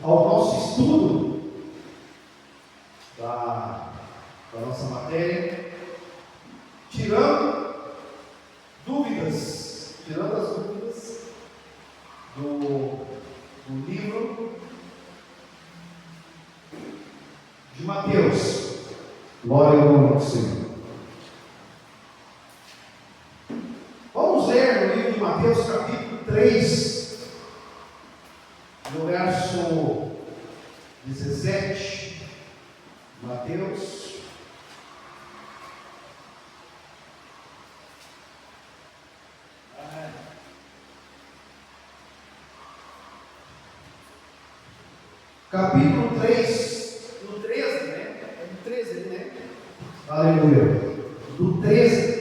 ao nosso estudo da nossa matéria, tirando as dúvidas do livro de Mateus. Glória ao nome do Senhor. Vamos ler no livro de Mateus, capítulo 3, no verso 17. Mateus. Capítulo 3, no 13, né? É do 13, né? Aleluia. Do 13.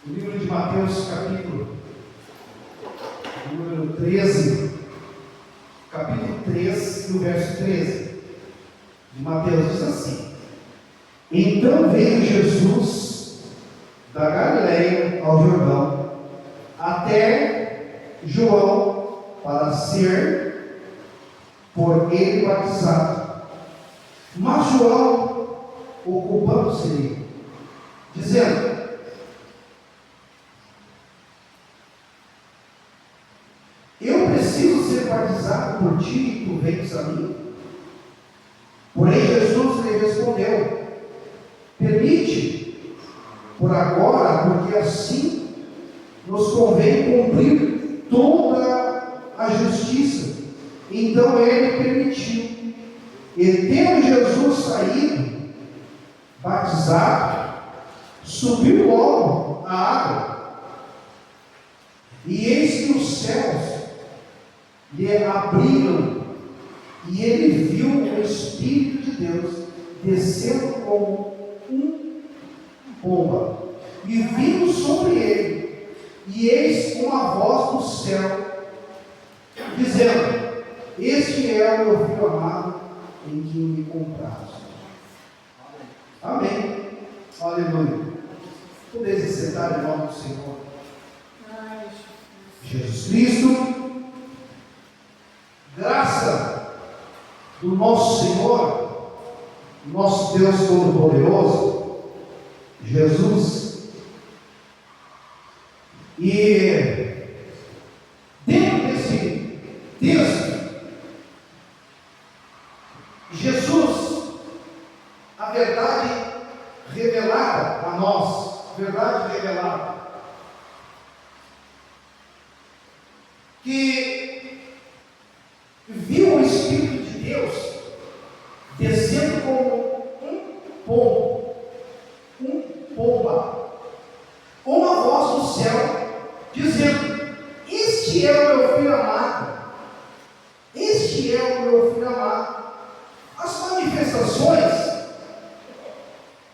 O livro de Mateus, capítulo número 13. Capítulo 3, no verso 13. De Mateus diz assim: Então veio Jesus da Galileia ao Jordão, até João, para ser por ele batizado. Mas João ocupando-se dele, dizendo: Eu preciso ser batizado por ti e tu vens a mim? Porém Jesus lhe respondeu: Permite por agora, porque assim nos convém cumprir toda a justiça. Então ele permitiu. E tendo Jesus saído, batizado, subiu logo a água. E eis que os céus lhe abriram, e ele viu o Espírito de Deus descendo como pomba, e vindo sobre ele, e eis uma voz do céu, dizendo: Este é o meu filho amado, em quem me comprazo. Amém. Aleluia. Podeis sentar em nome do Senhor Jesus Cristo. Graça do nosso Senhor, nosso Deus Todo-Poderoso, Jesus. E dentro desse texto, Jesus, a verdade revelada a nós, verdade revelada, que viu o Espírito de Deus descendo como pomba, uma voz do céu dizendo: Este é o meu filho amado, este é o meu filho amado. As manifestações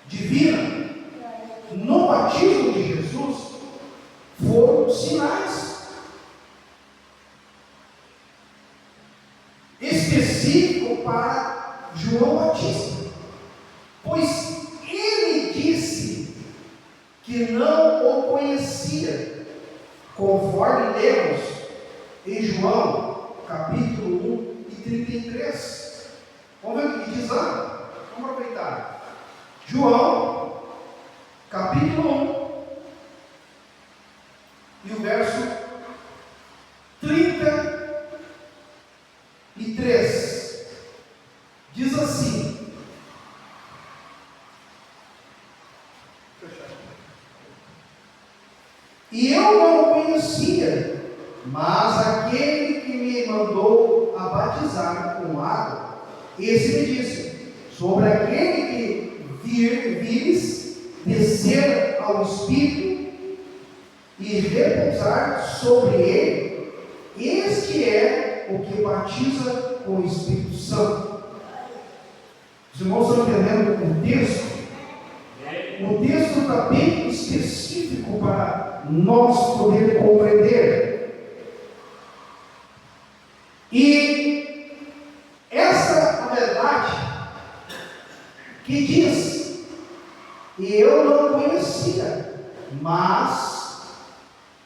divinas no batismo de Jesus foram sinais específicos para João Batista, pois ele disse que não o conhecia, conforme lemos em João capítulo 1 e 33. Vamos ver o que diz lá? Vamos aproveitar. João capítulo 1 e o verso 33 diz assim: E eu não o conhecia, mas aquele que me mandou a batizar com água, esse me disse: sobre aquele que vires descer ao Espírito e repousar sobre ele, este é o que batiza com o Espírito Santo. Os irmãos estão entendendo o texto? O texto está bem específico para nós podermos compreender. E essa é a verdade que diz eu não conhecia, mas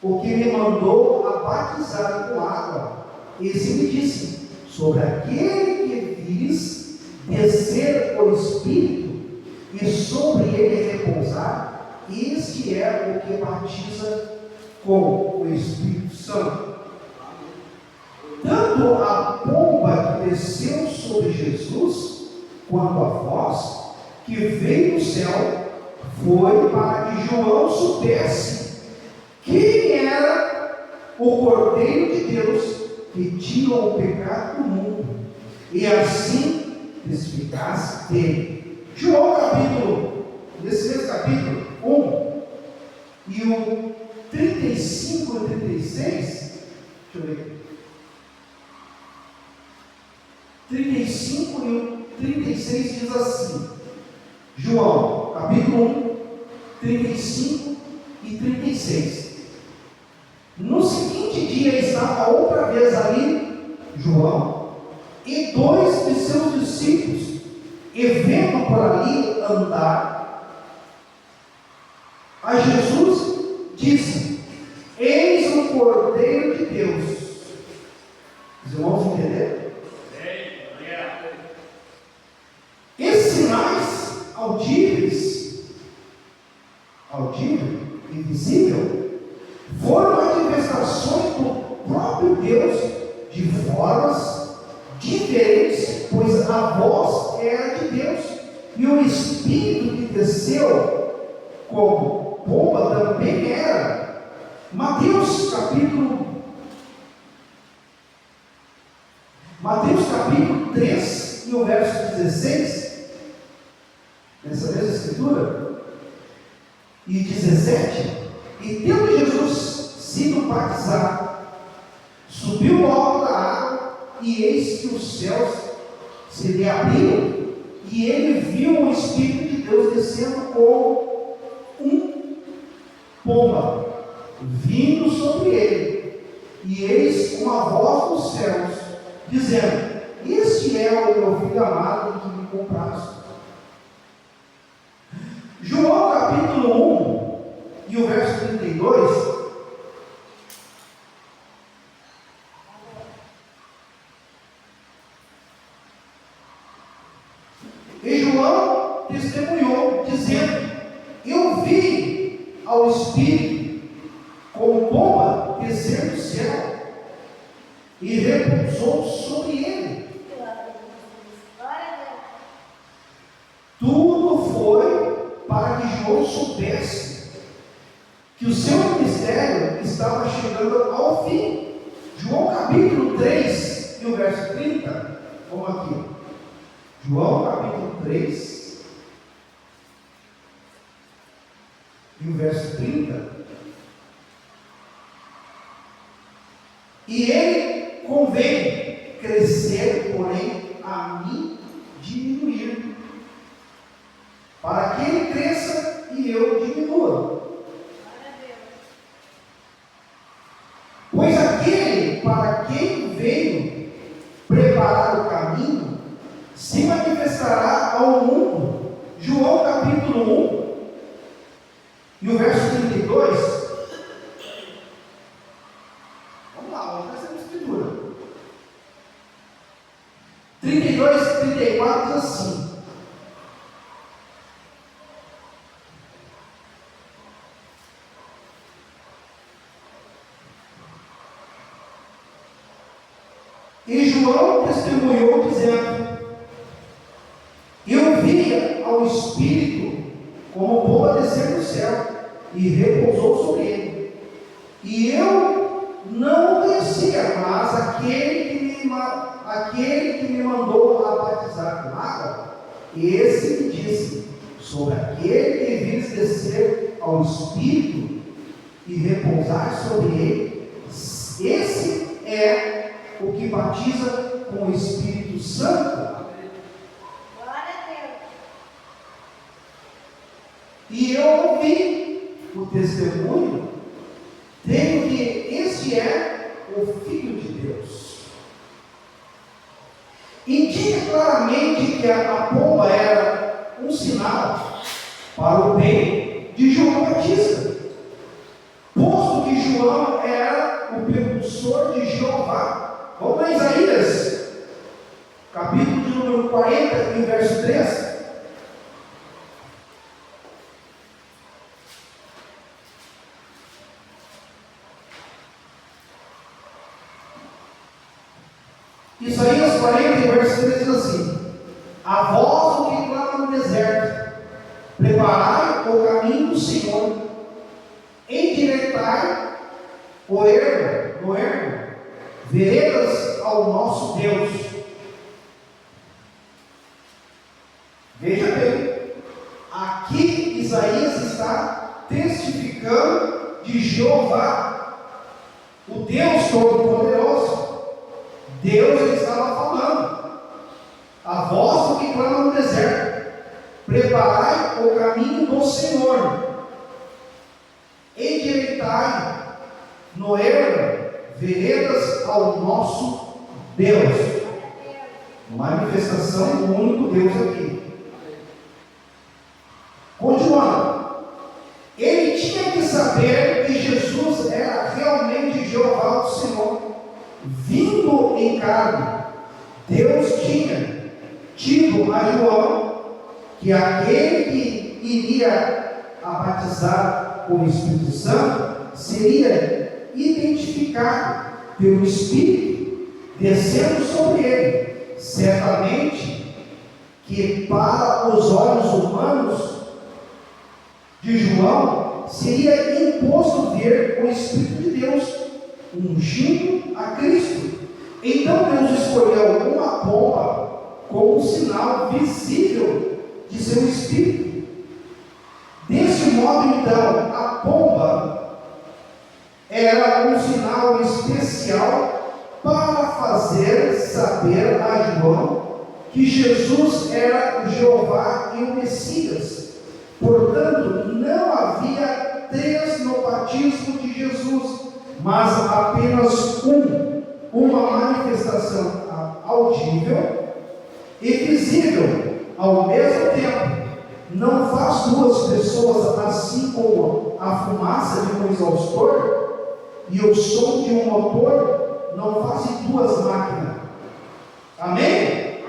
o que me mandou a batizar com água, esse me disse: sobre aquele que vires descer o Espírito e sobre ele repousar, este é o que batiza com o Espírito Santo. Tanto a pomba que desceu sobre Jesus, quanto a voz que veio do céu, foi para que João soubesse quem era o Cordeiro de Deus que tira o pecado do mundo, e assim testificasse dele. João nesse mesmo capítulo 1, e o 35 e 36, deixa eu ver aqui. 35 e o 36 diz assim, João, capítulo 1, 35 e 36. No seguinte dia estava outra vez ali João e 2 de seus discípulos, e vendo por ali andar a Jesus, disse: eis o Cordeiro de Deus. Os irmãos entenderam? Esses sinais audíveis, audível e visível, foram manifestações do próprio Deus de formas diferentes, pois a voz era de Deus, e o Espírito que desceu como pomba também era. Mateus capítulo 3 e o verso 16, nessa mesma escritura, e 17, e tendo Jesus sido batizado, subiu ao alto da água, e eis que os céus se lhe abriram, e ele viu o Espírito de Deus descendo como pomba, vindo sobre ele, e eis uma voz dos céus, dizendo: este é o meu filho amado, que me compraste. João capítulo 1 e o verso 32, e João testemunhou, dizendo: eu vi ao Espírito como pomba descer do céu e repousou sobre ele. Tudo foi para que João soubesse que o seu ministério estava chegando ao fim. João capítulo 3 e o verso 30, vamos aqui. João capítulo 3 e o verso 30. E ele convém crescer, porém a mim diminuir, para que ele cresça e eu diminua. Pois aquele para quem veio preparar o caminho se manifestará ao mundo. João capítulo 1 e o verso 32. Vamos lá, vamos fazer a escritura. 32 e 34 diz assim: e João testemunhou, dizendo: eu vi ao Espírito como pomba descer do céu e repousou sobre ele. E eu não o conhecia, mas aquele que me mandou a batizar com água, esse me disse: sobre aquele que vires descer ao Espírito e repousar sobre ele, esse é o que batiza com o Espírito Santo. Glória a Deus. E eu ouvi o testemunho, tendo que este é o Filho de Deus. Indica claramente que a pomba era um sinal para o bem de João Batista, posto que João era o precursor de Jeová. Vamos lá, Isaías, capítulo de número 40, e verso 3. Isaías 40, verso 3 diz assim: a voz do que clama no deserto, preparai o caminho do Senhor, endireitai no ermo, veredas ao nosso Deus. Veja bem, aqui Isaías está testificando de Jeová, o Deus Todo-Poderoso. Deus estava falando, a voz do que clama no deserto, preparai o caminho do Senhor, endireitai no ermo, veredas ao nosso Deus. Manifestação do único Deus aqui. Continuando, ele tinha que saber que Jesus era realmente Jeová o Senhor, vindo em carne. Deus tinha tido a João que aquele que iria a batizar com o Espírito Santo seria identificado pelo Espírito descendo sobre ele. Certamente que para os olhos humanos de João seria imposto ver o Espírito de Deus ungindo a Cristo. Então Deus escolheu uma pomba como um sinal visível de seu Espírito. Desse modo, então, a pomba era um sinal especial para fazer saber a João que Jesus era o Jeová e o Messias. Portanto, não havia três no batismo de Jesus, mas apenas uma manifestação audível e visível ao mesmo tempo. Não faz duas pessoas, assim como a fumaça de um exaustor e o som de um motor não fazem duas máquinas. Amém?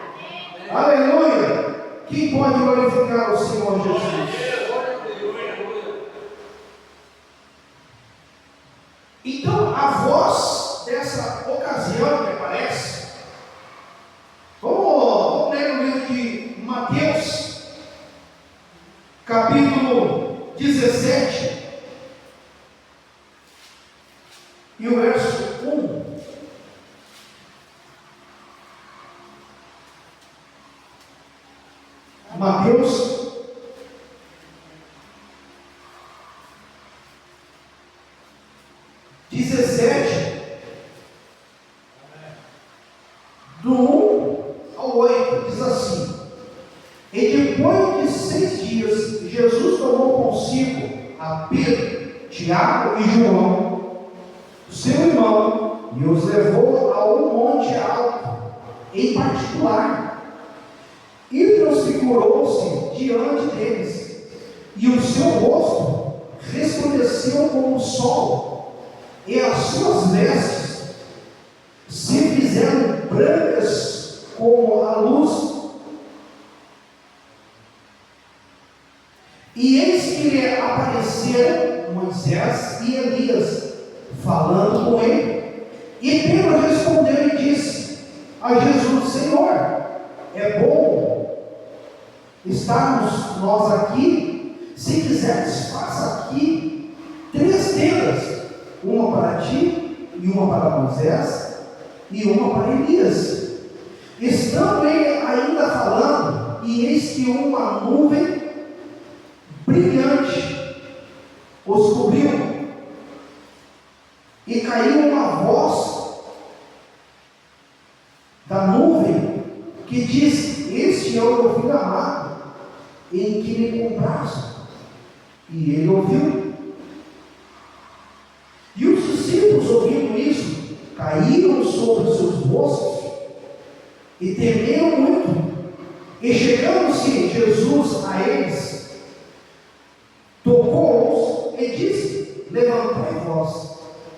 Amém. Aleluia! Quem pode glorificar o Senhor Jesus? Então, a voz dessa ocasião, me parece, vamos ler no livro de Mateus, capítulo 17, e o verso 1. Mateus 17, do 1 ao 8, diz assim: e depois de 6 dias, Jesus tomou consigo a Pedro, Tiago e João, seu irmão, e os levou a um monte alto, em particular, e transfigurou-se diante deles, e o seu rosto resplandeceu como o sol, e as suas vestes se fizeram brancas como a luz. E eis que lhe apareceram Moisés e Elias, falando com ele. E Pedro respondeu e disse a Jesus: Senhor, é bom estarmos nós aqui. Se quiseres, faça aqui 3 tendas, uma para ti, e uma para Moisés, e uma para Elias. Estando ele ainda falando, e eis que uma nuvem brilhante os cobriu, e caiu uma voz da nuvem que disse: este é o meu filho amado, em que me compraste. E ele ouviu. E os discípulos, ouvindo isso, caíram sobre os seus rostos e temeram muito. E chegando-se Jesus a eles,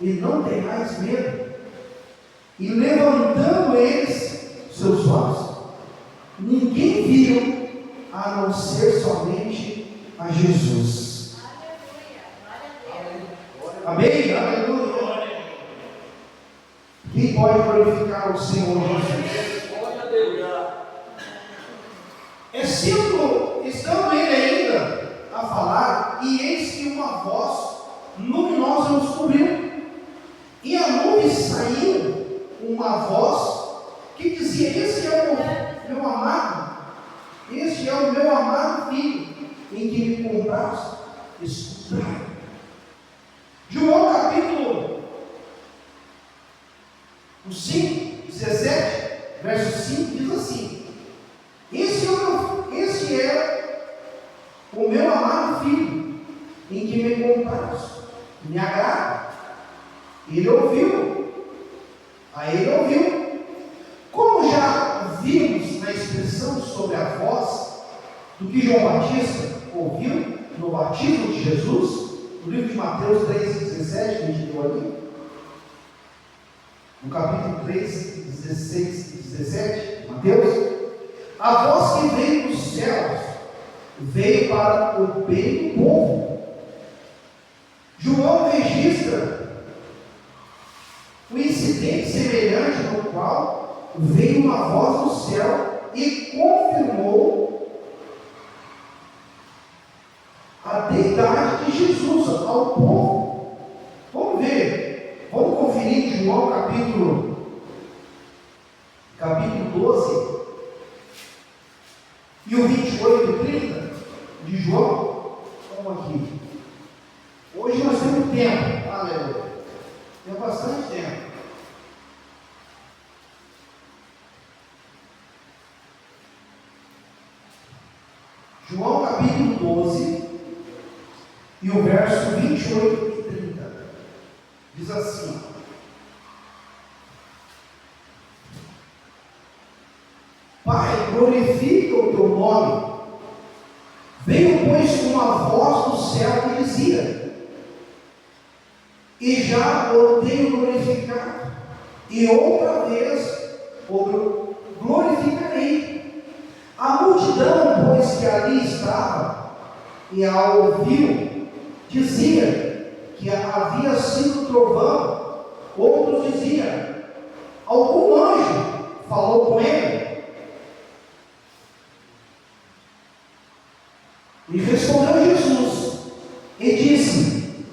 e não tenhais medo. E levantando eles seus olhos, ninguém viu a não ser somente a Jesus. Amém? Aleluia. Quem pode glorificar o Senhor Jesus? Estando ele ainda a falar, e eis que uma voz luminosa nos cobriu, e a nuvem saiu uma voz que dizia: este é o meu amado, este é o meu amado filho, em que me compraste. Escutai. João capítulo 5, 17, verso 5 diz assim: este é o meu amado filho, em que me compraste, me agrada. Ele ouviu, como já vimos na expressão sobre a voz do que João Batista ouviu no batismo de Jesus, no livro de Mateus 3,17, que a gente leu ali, no capítulo 3, 16 e 17, Mateus, a voz que veio dos céus veio para o bem do povo. João registra um incidente semelhante, no qual veio uma voz do céu e confirmou a deidade de Jesus ao povo. Vamos ver, vamos conferir em João capítulo 12 e o 28 e 30 de João. Vamos aqui. Hoje nós temos tempo, aleluia. Tem bastante tempo. João capítulo 12 e o verso 28 e 30 diz assim: Pai, glorifica o teu nome. Veio, pois, uma voz do céu que dizia: e já o tenho glorificado, e outra vez o glorificarei. A multidão, pois, que ali estava e a ouviu, dizia que havia sido trovão. Outros diziam: algum anjo falou com ele. E respondeu Jesus e disse: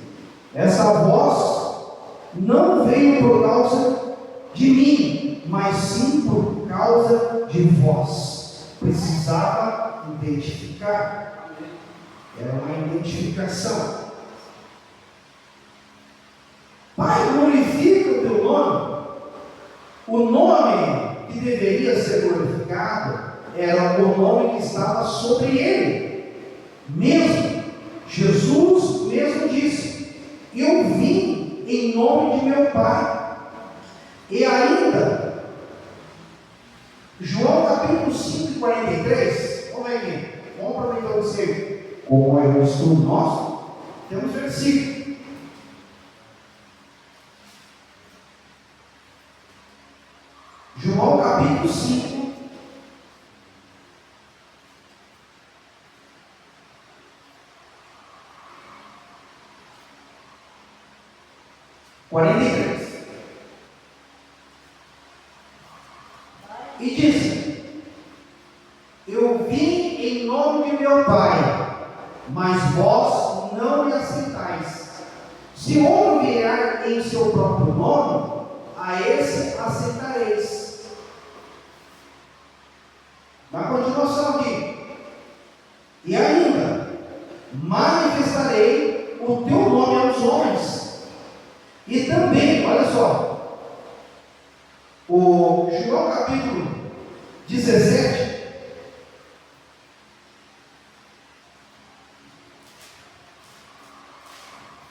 essa voz não veio por causa de mim, mas sim por causa de vós. Precisava identificar. Era uma identificação. Pai, glorifica o teu nome. O nome que deveria ser glorificado era o nome que estava sobre ele mesmo. Jesus mesmo disse: eu vim em nome de meu Pai. E ainda João capítulo 5, 43. Vamos aqui, vamos aproveitar você. Como é o estudo nosso, temos versículo. João capítulo 5, e disse: eu vim em nome de meu Pai, mas vós não me aceitais. Se outro vier em seu próprio nome, a esse aceitareis. Na continuação aqui: e ainda manifestarei o teu nome aos homens. E também, olha só, o João capítulo 17,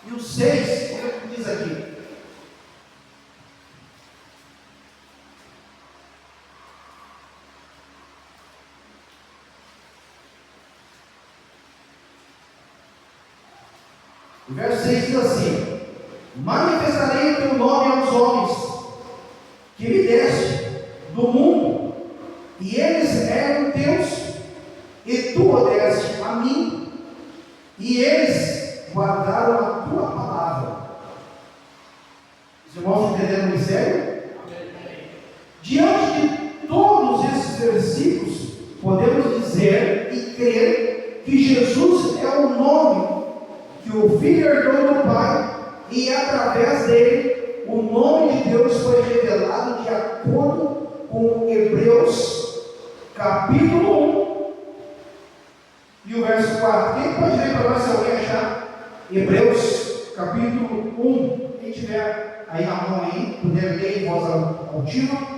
e o 6, como é que diz aqui? O verso 6 diz assim: Manifestarei o teu nome aos homens que me deste do mundo, e eles eram teus, e tu o deste a mim, e eles guardaram a tua palavra. Os irmãos entenderam o mistério? Diante de todos esses versículos, podemos dizer e crer que Jesus é o nome que o Filho herdou do Pai, e através dele o nome de Deus foi revelado de acordo com Hebreus capítulo 1 e o verso 4. Quem pode ler para nós, se alguém achar? Hebreus capítulo 1. Quem tiver aí na mão aí, puder ler em voz altiva.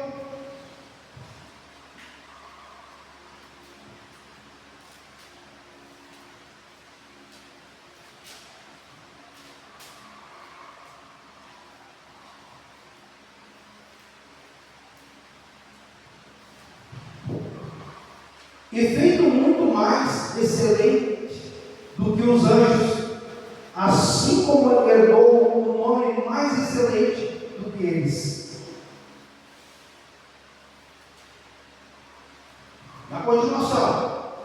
E feito muito mais excelente do que os anjos, assim como herdou um nome mais excelente do que eles. Na continuação,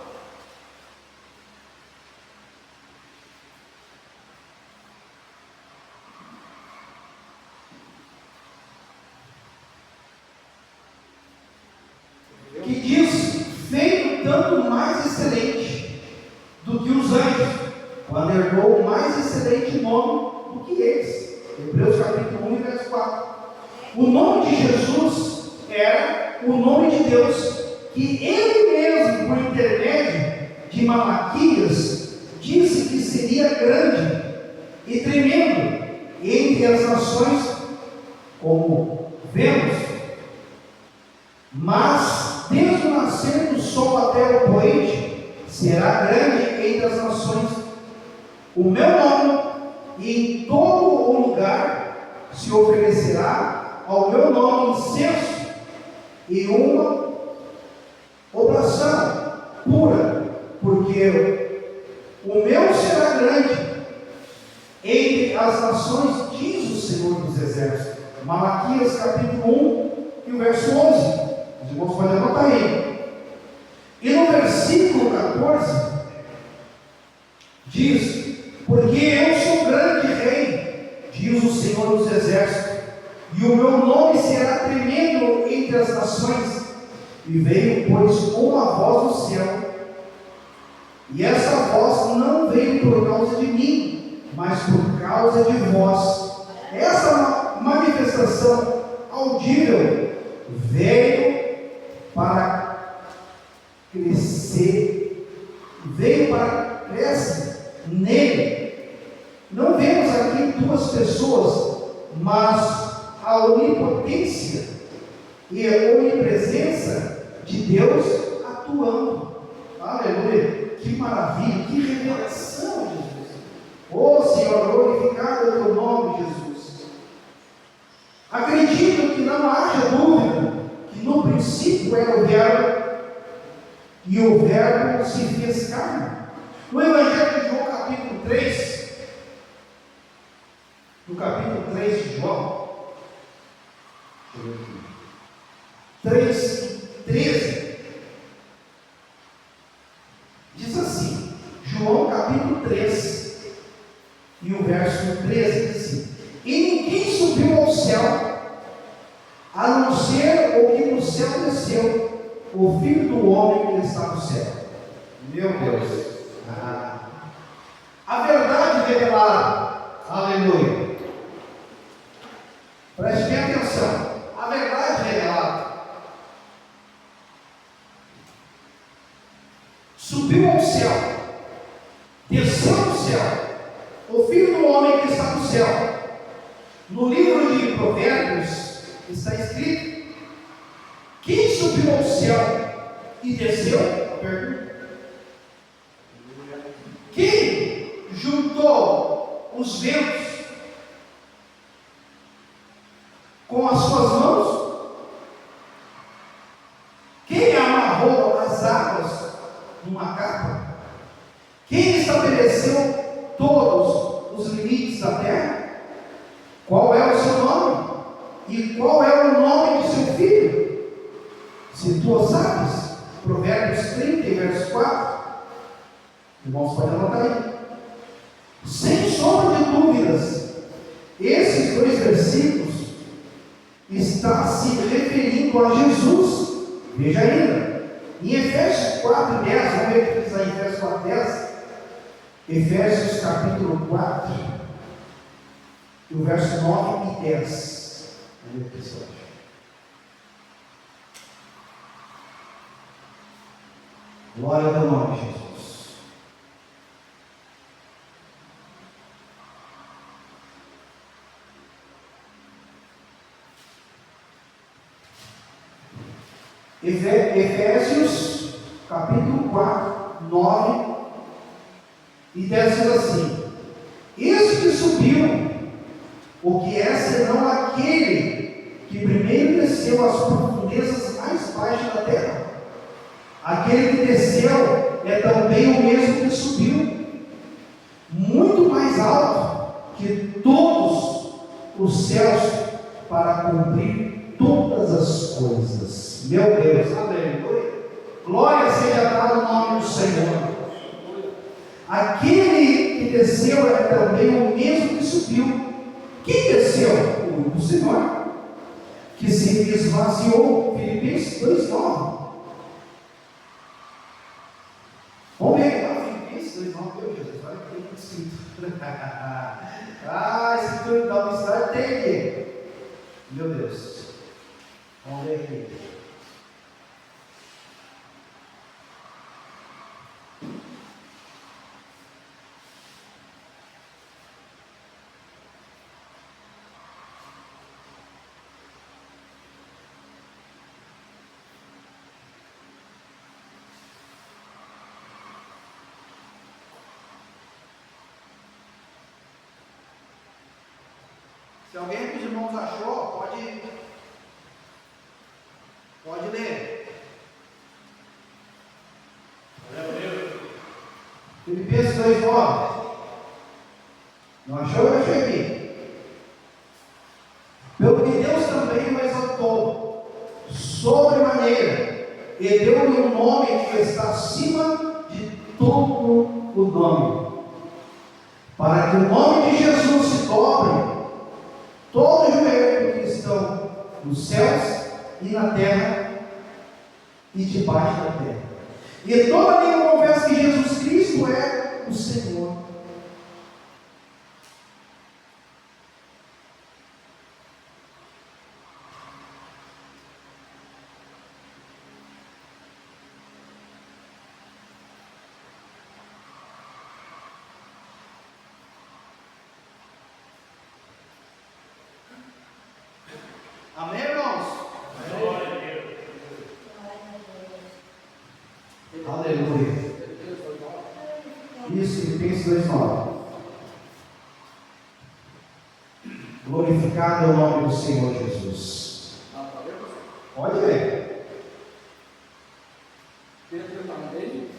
que diz: feito tanto mais excelente do que os anjos, quando herdou o mais excelente nome do que eles. Hebreus capítulo 1, verso 4. O nome de Jesus era o nome de Deus, que ele mesmo, por intermédio de Malaquias, disse que seria grande e tremendo entre as nações, como vemos. Mas desde o nascer do sol até o poente, será grande entre as nações o meu nome, e em todo o lugar se oferecerá ao meu nome incenso e uma oração pura, porque o meu será grande entre as nações, diz o Senhor dos Exércitos. Malaquias capítulo 1 e o verso 11. Os irmãos podem anotar aí. E no versículo 14 diz: porque eu sou grande rei, diz o Senhor dos Exércitos, e o meu nome será tremendo entre as nações. E veio, pois, uma voz do céu, e essa voz não veio por causa de mim, mas por causa de vós. Essa manifestação audível veio para crescer, cresce nele. Não vemos aqui duas pessoas, mas a onipotência e a onipresença de Deus atuando. Aleluia! Que maravilha, que revelação, Jesus! Oh Senhor, glorificado é o teu nome, Jesus. Acredito que não haja dúvida que no princípio era o Verbo, e o Verbo se fez carne. No Evangelho de João, capítulo 3, no capítulo 3 de João, 3:13, diz assim, João capítulo 3, e o verso 13 diz assim: e ninguém subiu ao céu, a não ser o que do céu desceu, o Filho do Homem que está no céu. Meu Deus! A verdade revelada, aleluia! Preste bem atenção, a verdade revelada subiu ao céu, desceu do céu, o Filho do Homem que está no céu. No livro de Provérbios está escrito: quem subiu ao céu e desceu? A pergunta. Quem juntou os ventos com as suas mãos? Quem amarrou as águas numa capa? Quem estabeleceu todos os limites da terra? tu sabes, Provérbios 30, verso 4. Irmãos, podem anotar aí. Sem sombra de dúvidas, esses dois versículos está se referindo a Jesus. Veja ainda, em Efésios 4, 10, vamos ver o que diz aí em Efésios 4, 10. Efésios capítulo 4, o verso 9 e 10. Vamos ver o que isso acha. Glória ao teu nome, Jesus. Efésios capítulo 4, 9 e 10 diz assim: Eis que subiu, o que é senão aquele que primeiro desceu às profundezas mais baixas da terra. Aquele que desceu é também o mesmo que subiu, muito mais alto que todos os céus, para cumprir todas as coisas. Meu Deus, aleluia. Glória seja dada ao nome do Senhor. Aquele que desceu é também o mesmo que subiu. Quem desceu? O Senhor, que se esvaziou. Filipenses 2,9. Vamos ver lá, Filipenses 2,9. Meu Jesus, olha que tem escrito. A escritura da universidade tem aqui. Meu Deus. Vamos ver aqui. Se alguém dos irmãos achou, pode ler. Filipenses 2,9. Não achou? Eu achei aqui. Pelo que Deus também o exaltou sobremaneira, e deu-lhe um nome que está acima de todo o nome, para que o nome de Jesus se dobre todo o joelho que estão nos céus e na terra e debaixo da terra, e toda língua confessa que Jesus Cristo é o Senhor. Amém, irmãos? Aleluia. Isso, Filipenses 2,9. Glorificado é o nome do Senhor Jesus. Pode ler. Pedro também,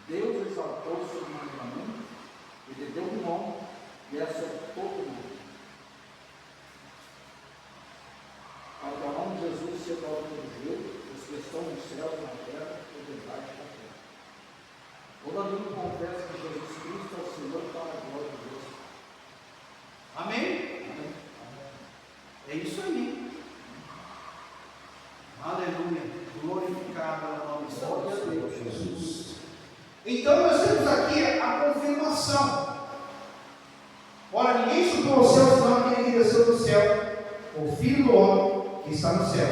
Deus exaltou sobremaneiramente e lhe deu um nome que é sobre todo mundo, para que o nome de Jesus se dobre todo joelho, os que estão nos céus, na terra e debaixo da terra. Toda língua confessa que Jesus Cristo é o Senhor, para a glória de Deus. Amém? Amém. É isso aí. Aleluia. Glorificado é o nome do Senhor Jesus. Então nós temos aqui a confirmação. Ora, ninguém subiu ao céu senão aquele que desceu do céu, o Filho do Homem que está no céu.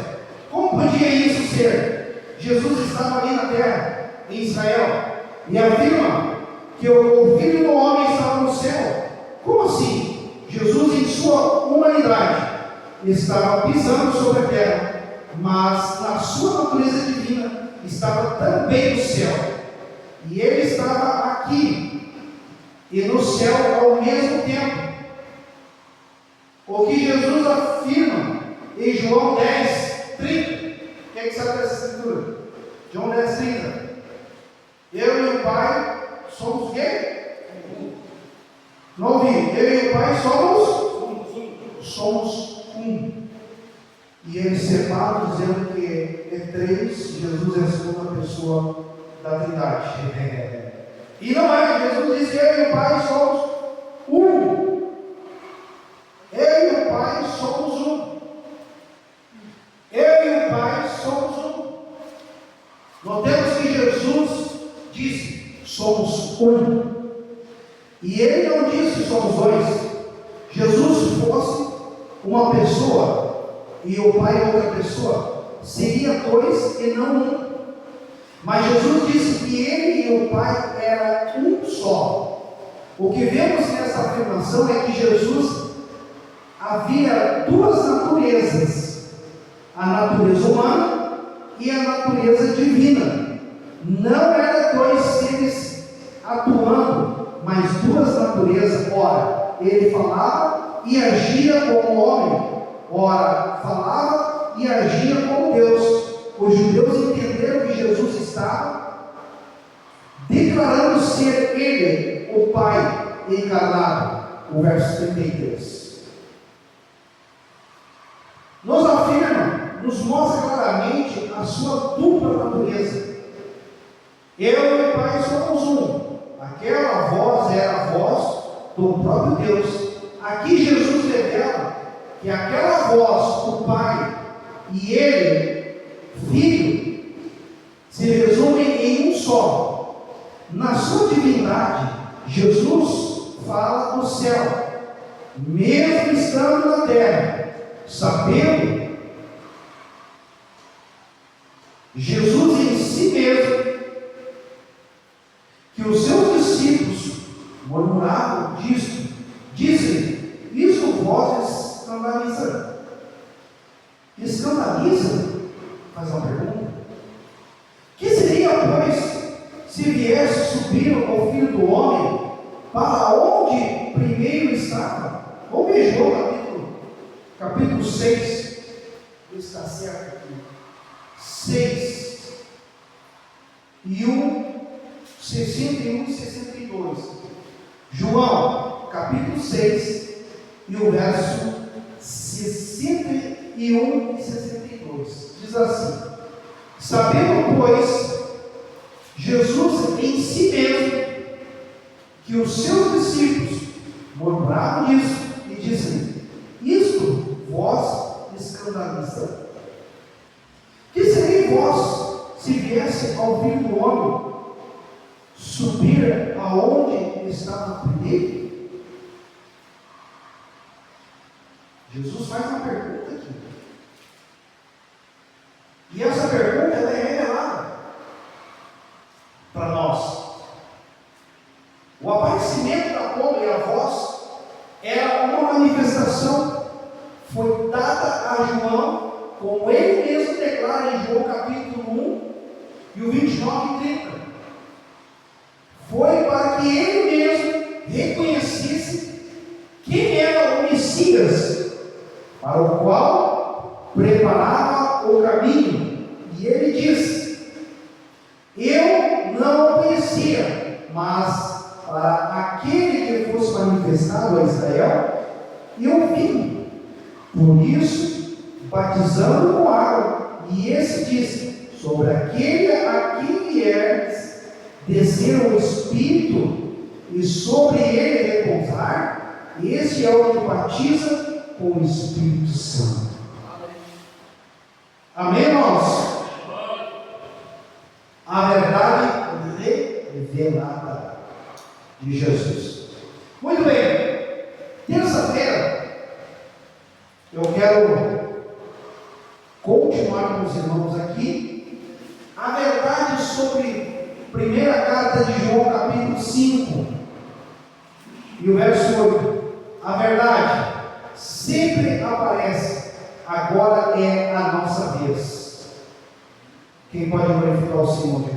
Como podia isso ser? Jesus estava ali na terra, em Israel, e afirma que o Filho do Homem estava no céu. Como assim? Jesus, em sua humanidade, estava pisando sobre a terra, mas na sua natureza divina estava também no céu. E ele estava aqui e no céu ao mesmo tempo. O que Jesus afirma em João 10, 30. Quem é que sabe dessa escritura? João 10, 30. Eu e o Pai somos o quê? Não ouvi. Eu e o Pai somos um. E eles separam dizendo que é três, Jesus é a segunda pessoa da Trindade. E não é, Jesus disse que eu e o Pai somos um. Eu e o Pai somos um. Eu e o Pai somos um. Notemos que Jesus disse, somos um. E ele não disse somos dois. Jesus fosse uma pessoa e o Pai outra pessoa, seria dois e não um. Mas Jesus disse que ele e o Pai eram um só. O que vemos nessa afirmação é que Jesus havia duas naturezas, a natureza humana e a natureza divina. Não eram dois seres atuando, mas duas naturezas. Ora, ele falava e agia como homem, ora, falava e agia como Deus. Os judeus entenderam que Jesus estava declarando ser ele, o Pai encarnado. O verso 33 nos afirma, nos mostra claramente a sua dupla natureza. Eu e o Pai somos um. Aquela voz era a voz do próprio Deus. Aqui Jesus revela que aquela voz, o Pai e ele, Filho, se resumem em um só. Na sua divindade, Jesus fala do céu, mesmo estando na terra, sabendo Jesus em si mesmo que os seus discípulos murmuravam disto, dizem, isso vós escandaliza. Escandaliza? Faz uma pergunta. Que seria, pois, se viesse subir o Filho do Homem para onde primeiro estava? Vamos ver João capítulo 6. Está certo aqui. 6 e 61 e 62. João capítulo 6 e o verso 61 e 62. Diz assim: sabendo, pois, Jesus em si mesmo que os seus discípulos murmuravam disso e dizem, isto vós escandaliza. Que seria vós se viesse ao Filho do Homem subir aonde estava primeiro? Jesus faz uma pergunta aqui. E essa pergunta ela é revelada para nós. O aparecimento da pomba e a voz era uma manifestação, foi dada a João, como ele mesmo declara em João capítulo 1 e o 29 e 30. Foi para que ele mesmo reconhecesse quem era o Messias, para o qual preparava o caminho. E ele disse, eu não o conhecia, mas para aquele que fosse manifestado a Israel, eu vim. Por isso, batizando com água. E esse disse, sobre aquele a quem vieres descer o Espírito, e sobre ele repousar, esse é o que batiza com o Espírito Santo. Amém, irmãos? A verdade revelada de Jesus. Muito bem. Terça-feira, eu quero continuar com os irmãos aqui a verdade sobre a primeira carta de João, capítulo 5 e o verso 8. A verdade sempre aparece, agora é a nossa vez. Quem pode glorificar o Senhor?